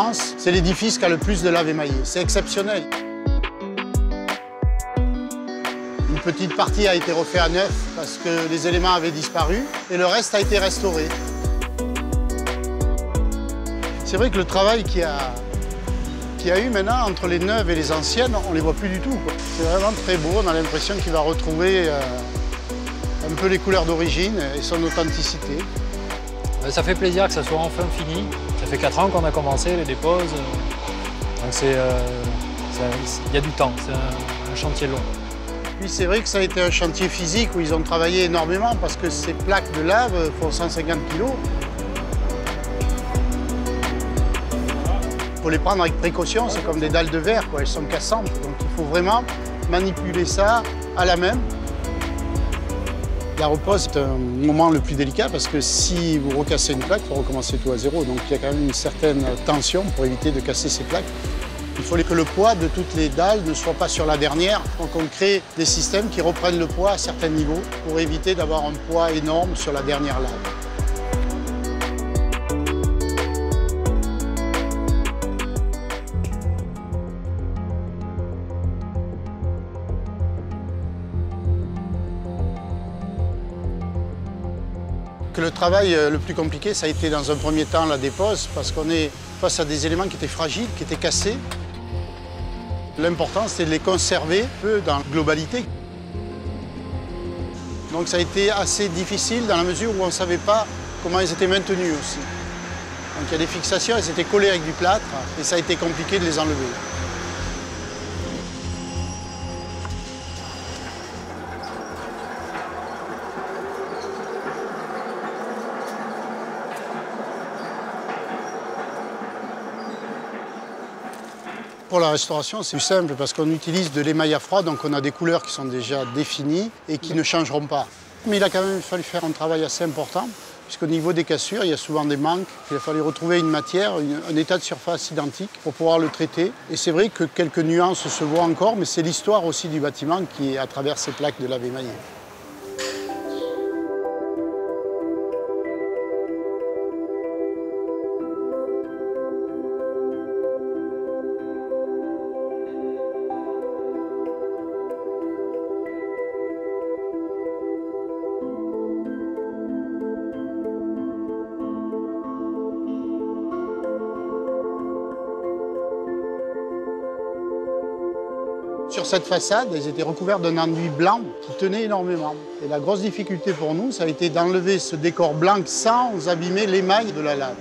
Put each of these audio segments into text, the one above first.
France, c'est l'édifice qui a le plus de lave émaillée. C'est exceptionnel. Une petite partie a été refaite à neuf parce que les éléments avaient disparu et le reste a été restauré. C'est vrai que le travail qu'il y a eu maintenant entre les neuves et les anciennes, on ne les voit plus du tout. C'est vraiment très beau, on a l'impression qu'il va retrouver un peu les couleurs d'origine et son authenticité. Ça fait plaisir que ça soit enfin fini. Ça fait 4 ans qu'on a commencé les déposes. Donc il y a du temps, c'est un chantier long. Puis c'est vrai que ça a été un chantier physique où ils ont travaillé énormément parce que ces plaques de lave font 150 kg. Il faut les prendre avec précaution, c'est comme des dalles de verre, quoi. Elles sont cassantes. Donc il faut vraiment manipuler ça à la main. La repose, c'est un moment le plus délicat parce que si vous recassez une plaque, il faut recommencer tout à zéro. Donc il y a quand même une certaine tension pour éviter de casser ces plaques. Il faut que le poids de toutes les dalles ne soit pas sur la dernière. Donc on crée des systèmes qui reprennent le poids à certains niveaux pour éviter d'avoir un poids énorme sur la dernière lave. Le travail le plus compliqué, ça a été dans un premier temps la dépose, parce qu'on est face à des éléments qui étaient fragiles, qui étaient cassés. L'important, c'est de les conserver un peu dans la globalité. Donc ça a été assez difficile dans la mesure où on ne savait pas comment ils étaient maintenus aussi. Donc il y a des fixations, elles étaient collées avec du plâtre et ça a été compliqué de les enlever. Pour la restauration, c'est plus simple parce qu'on utilise de l'émail à froid, donc on a des couleurs qui sont déjà définies et qui ne changeront pas. Mais il a quand même fallu faire un travail assez important, puisqu'au niveau des cassures, il y a souvent des manques. Il a fallu retrouver une matière, un état de surface identique pour pouvoir le traiter. Et c'est vrai que quelques nuances se voient encore, mais c'est l'histoire aussi du bâtiment qui est à travers ces plaques de lave émaillée. Sur cette façade, elles étaient recouvertes d'un enduit blanc qui tenait énormément. Et la grosse difficulté pour nous, ça a été d'enlever ce décor blanc sans abîmer l'émail de la lave.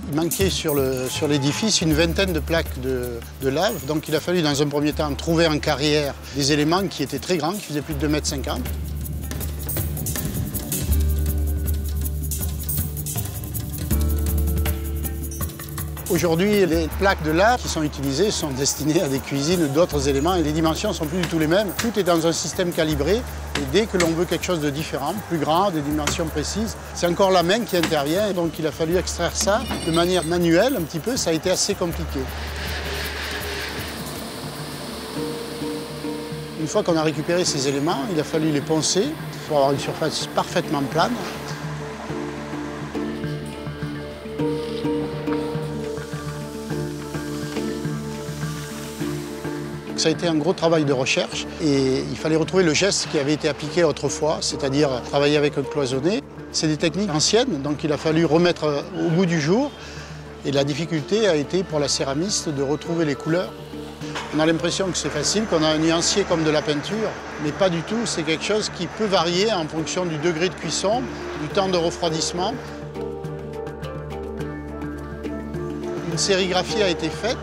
Il manquait sur l'édifice une vingtaine de plaques de lave. Donc il a fallu dans un premier temps trouver en carrière des éléments qui étaient très grands, qui faisaient plus de 2,50 m. Aujourd'hui, les plaques de lave qui sont utilisées sont destinées à des cuisines d'autres éléments et les dimensions ne sont plus du tout les mêmes. Tout est dans un système calibré et dès que l'on veut quelque chose de différent, plus grand, des dimensions précises, c'est encore la main qui intervient. Donc il a fallu extraire ça de manière manuelle un petit peu, ça a été assez compliqué. Une fois qu'on a récupéré ces éléments, il a fallu les poncer pour avoir une surface parfaitement plane. Ça a été un gros travail de recherche et il fallait retrouver le geste qui avait été appliqué autrefois, c'est-à-dire travailler avec un cloisonné. C'est des techniques anciennes, donc il a fallu remettre au goût du jour. Et la difficulté a été pour la céramiste de retrouver les couleurs. On a l'impression que c'est facile, qu'on a un nuancier comme de la peinture, mais pas du tout. C'est quelque chose qui peut varier en fonction du degré de cuisson, du temps de refroidissement. Une sérigraphie a été faite.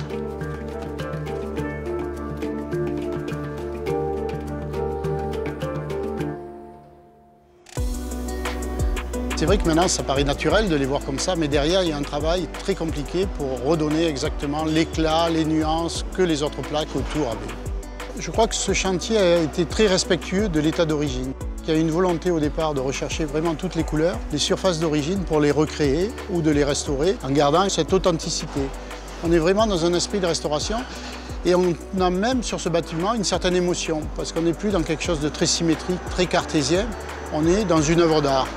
C'est vrai que maintenant, ça paraît naturel de les voir comme ça, mais derrière, il y a un travail très compliqué pour redonner exactement l'éclat, les nuances que les autres plaques autour avaient. Je crois que ce chantier a été très respectueux de l'état d'origine. Il y a une volonté au départ de rechercher vraiment toutes les couleurs, les surfaces d'origine pour les recréer ou de les restaurer en gardant cette authenticité. On est vraiment dans un esprit de restauration et on a même sur ce bâtiment une certaine émotion parce qu'on n'est plus dans quelque chose de très symétrique, très cartésien, on est dans une œuvre d'art.